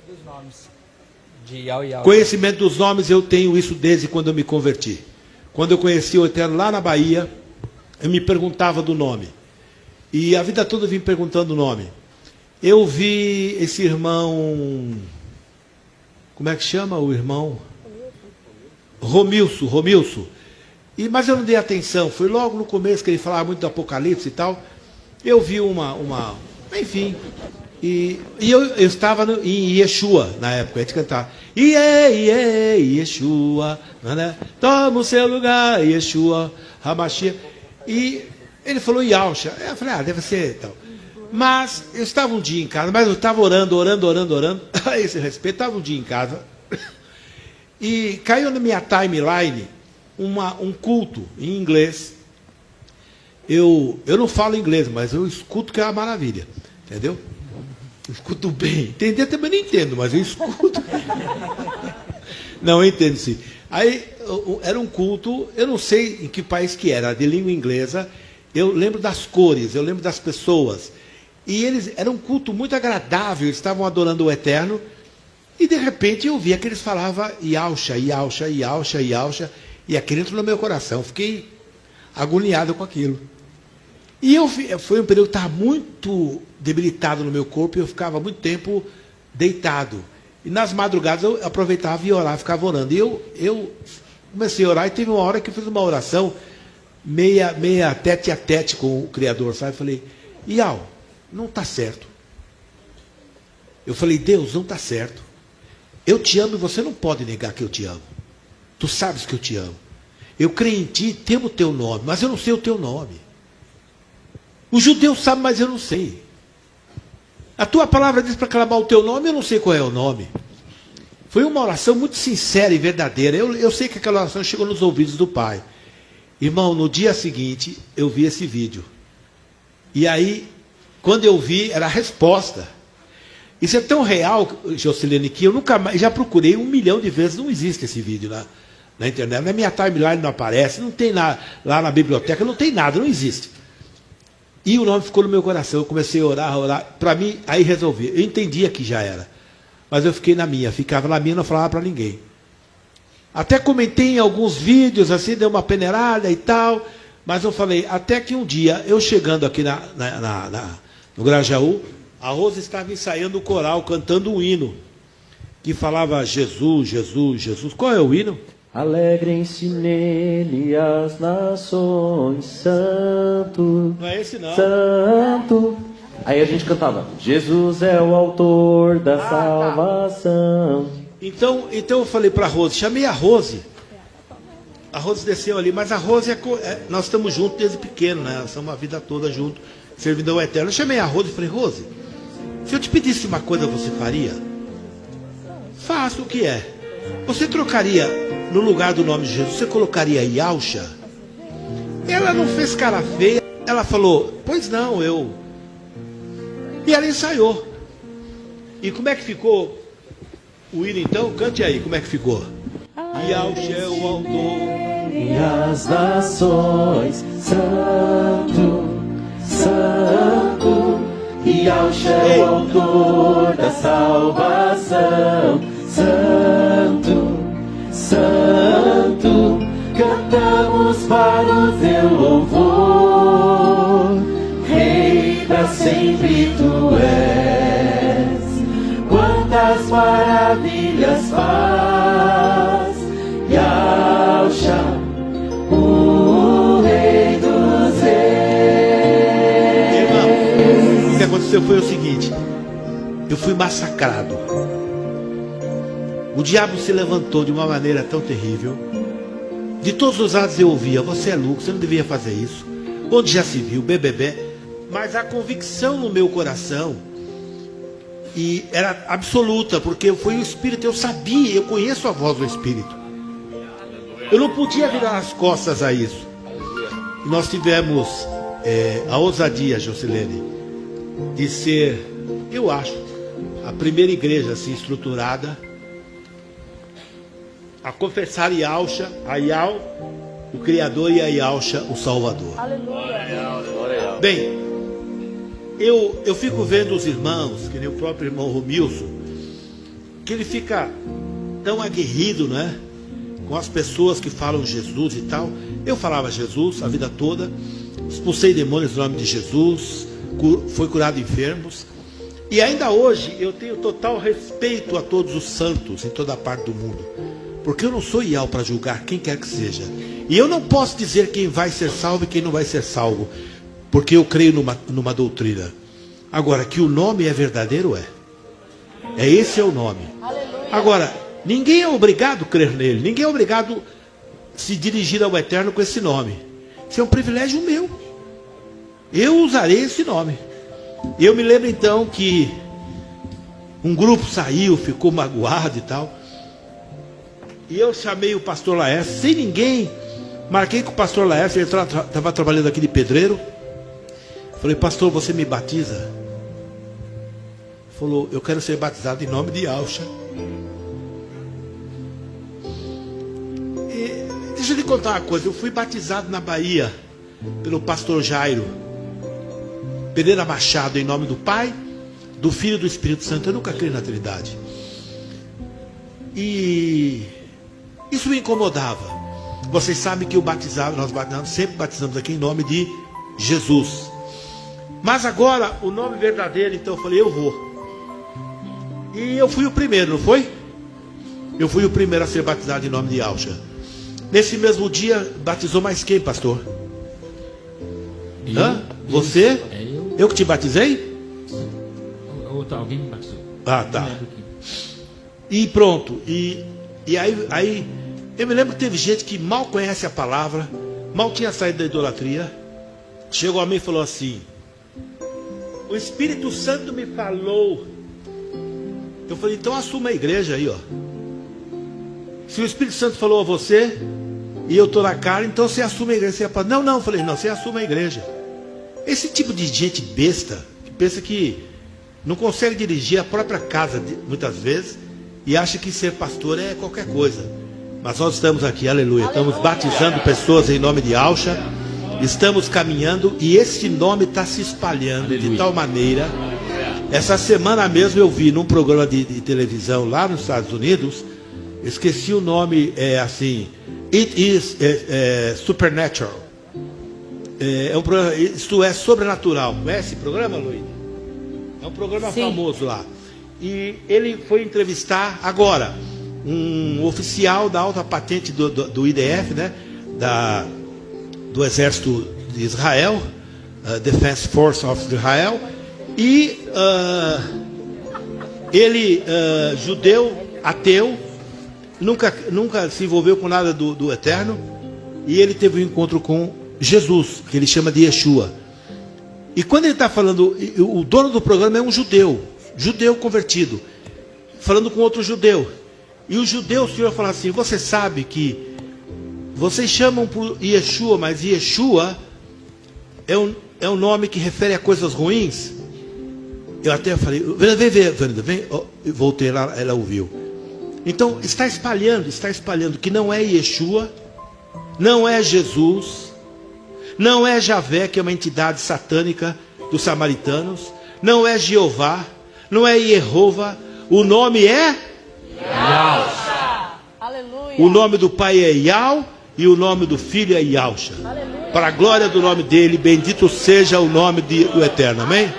dos nomes de Yahweh e Yahweh. Conhecimento dos nomes eu tenho isso desde quando eu me converti. Quando eu conheci o Eterno lá na Bahia, eu me perguntava do nome. E a vida toda eu vim perguntando o nome. Eu vi esse irmão... Como é que chama o irmão? Romilson. Mas eu não dei atenção. Foi logo no começo que ele falava muito do Apocalipse e tal. Eu vi enfim... E eu estava em Yeshua, na época, a gente cantava. Yeshua, né? Toma o seu lugar, Yeshua, Hamashia. E ele falou Yausha. Eu falei, deve ser tal. Mas eu estava um dia em casa, mas eu estava orando, a esse respeito, estava um dia em casa. E caiu na minha timeline um culto em inglês. Eu não falo inglês, mas eu escuto que é uma maravilha, entendeu? Eu escuto bem. Entender também não entendo, mas eu escuto. Não, eu entendo sim. Aí era um culto, eu não sei em que país que era, de língua inglesa. Eu lembro das cores, eu lembro das pessoas. E era um culto muito agradável, eles estavam adorando o Eterno. E de repente eu via que eles falavam Yausha. E aquilo entrou no meu coração. Fiquei agoniado com aquilo. E foi um período que estava muito debilitado no meu corpo e eu ficava muito tempo deitado. E nas madrugadas eu aproveitava e orava, ficava orando. E eu comecei a orar e teve uma hora que eu fiz uma oração meia tete a tete com o Criador, sabe? Eu falei, Iau, não está certo. Eu falei, Deus, não está certo. Eu te amo e você não pode negar que eu te amo. Tu sabes que eu te amo. Eu creio em ti, temo o teu nome, mas eu não sei o teu nome. Os judeus sabem, mas eu não sei. A tua palavra diz para clamar o teu nome, eu não sei qual é o nome. Foi uma oração muito sincera e verdadeira. Eu sei que aquela oração chegou nos ouvidos do Pai. Irmão, no dia seguinte, eu vi esse vídeo. E aí, quando eu vi, era a resposta. Isso é tão real, Jocelyn, que eu nunca mais, já procurei 1 milhão de vezes, não existe esse vídeo na internet. Na minha timeline não aparece, não tem lá na biblioteca, não tem nada, não existe. E o nome ficou no meu coração, eu comecei a orar. Para mim, aí resolvi. Eu entendia que já era. Mas eu fiquei na minha, ficava na minha, não falava para ninguém. Até comentei em alguns vídeos, assim, deu uma peneirada e tal. Mas eu falei, até que um dia, eu chegando aqui no Grajaú, a Rosa estava ensaiando o coral, cantando um hino, que falava Jesus, Jesus, Jesus. Qual é o hino? Alegrem-se nele as nações, santo. Não é esse não. Santo. Aí a gente cantava, Jesus é o autor da salvação. Tá. Então eu falei para a Rose, chamei a Rose. A Rose desceu ali, mas a Rose nós estamos juntos desde pequeno, né? Nós estamos a vida toda juntos, servindo ao Eterno. Eu chamei a Rose e falei, Rose, se eu te pedisse uma coisa, você faria? Faço, o que é? Você trocaria, no lugar do nome de Jesus, você colocaria Yausha? Ela não fez cara feia, ela falou, pois não, eu. E ela ensaiou. E como é que ficou o hino então? Cante aí, como é que ficou? Yausha é o autor. E as nações, santo, santo. Yausha é o autor da salvação. Santo, santo, cantamos para o teu louvor, Rei para sempre tu és. Quantas maravilhas faz, Yausha, o Rei dos Reis. Irmão, o que aconteceu foi o seguinte, eu fui massacrado. O diabo se levantou de uma maneira tão terrível. De todos os lados eu ouvia, você é louco, você não devia fazer isso. Onde já se viu, BBB. Mas a convicção no meu coração e era absoluta, porque foi o Espírito, eu sabia, eu conheço a voz do Espírito. Eu não podia virar as costas a isso. E nós tivemos a ousadia, Jocelyn, de ser, eu acho, a primeira igreja assim estruturada a confessar Yausha, a Yau, o Criador, e a Yausha, o Salvador. Aleluia. Bem, eu fico vendo os irmãos, que nem o próprio irmão Romilson, porque ele fica tão aguerrido, né? Com as pessoas que falam Jesus e tal. Eu falava Jesus a vida toda, expulsei demônios no nome de Jesus, fui curado enfermos. E ainda hoje eu tenho total respeito a todos os santos em toda parte do mundo, porque eu não sou Ial para julgar quem quer que seja. E eu não posso dizer quem vai ser salvo e quem não vai ser salvo, porque eu creio numa doutrina. Agora, que o nome é verdadeiro, esse é o nome. Agora, ninguém é obrigado a crer nele, ninguém é obrigado a se dirigir ao Eterno com esse nome. Isso é um privilégio meu. Eu usarei esse nome. Eu me lembro então que um grupo saiu, ficou magoado e tal. E eu chamei o pastor Laércio, sem ninguém. Marquei com o pastor Laércio, ele estava trabalhando aqui de pedreiro. Falei, pastor, você me batiza? Falou, eu quero ser batizado em nome de Yahshua. E deixa eu lhe contar uma coisa, eu fui batizado na Bahia pelo pastor Jairo Pereira Machado, em nome do Pai, do Filho e do Espírito Santo. Eu nunca criei na Trindade. E isso me incomodava. Vocês sabem que nós sempre batizamos aqui em nome de Jesus. Mas agora, o nome verdadeiro, então eu falei, eu vou. E eu fui o primeiro, não foi? Eu fui o primeiro a ser batizado em nome de Yahshua. Nesse mesmo dia, batizou mais quem, pastor? Hã? Você? Eu que te batizei? Alguém me batizou. Ah, tá. E pronto. E aí, eu me lembro que teve gente que mal conhece a palavra, mal tinha saído da idolatria. Chegou a mim e falou assim: o Espírito Santo me falou. Eu falei, então assuma a igreja aí, ó. Se o Espírito Santo falou a você e eu estou na cara, então você assume a igreja. Você fala, não, eu falei, não, você assume a igreja. Esse tipo de gente besta, que pensa que não consegue dirigir a própria casa muitas vezes e acha que ser pastor é qualquer coisa. Mas nós estamos aqui, aleluia, estamos batizando pessoas em nome de Yahshua, estamos caminhando e esse nome está se espalhando de tal maneira. Essa semana mesmo eu vi num programa de televisão lá nos Estados Unidos, esqueci o nome, assim, It is Supernatural. É um programa, isto é sobrenatural. Conhece esse programa, Luiz? É um programa famoso lá. E ele foi entrevistar agora um oficial da alta patente do IDF, né? Do Exército de Israel, Defense Force of Israel. E ele, judeu, ateu, nunca se envolveu com nada do Eterno. E ele teve um encontro com Jesus, que ele chama de Yeshua. E quando ele está falando, o dono do programa é um judeu convertido, falando com outro judeu. E o judeu, o senhor fala assim, você sabe que vocês chamam por Yeshua, mas Yeshua é um nome que refere a coisas ruins? Eu até falei, vem, voltei lá, ela ouviu. Então está espalhando que não é Yeshua, não é Jesus, não é Javé, que é uma entidade satânica dos samaritanos, não é Jeová, não é Jeová, o nome é Yahshua. O nome do Pai é Yah e o nome do Filho é Yahshua. Para a glória do nome dele, bendito seja o nome do Eterno, amém?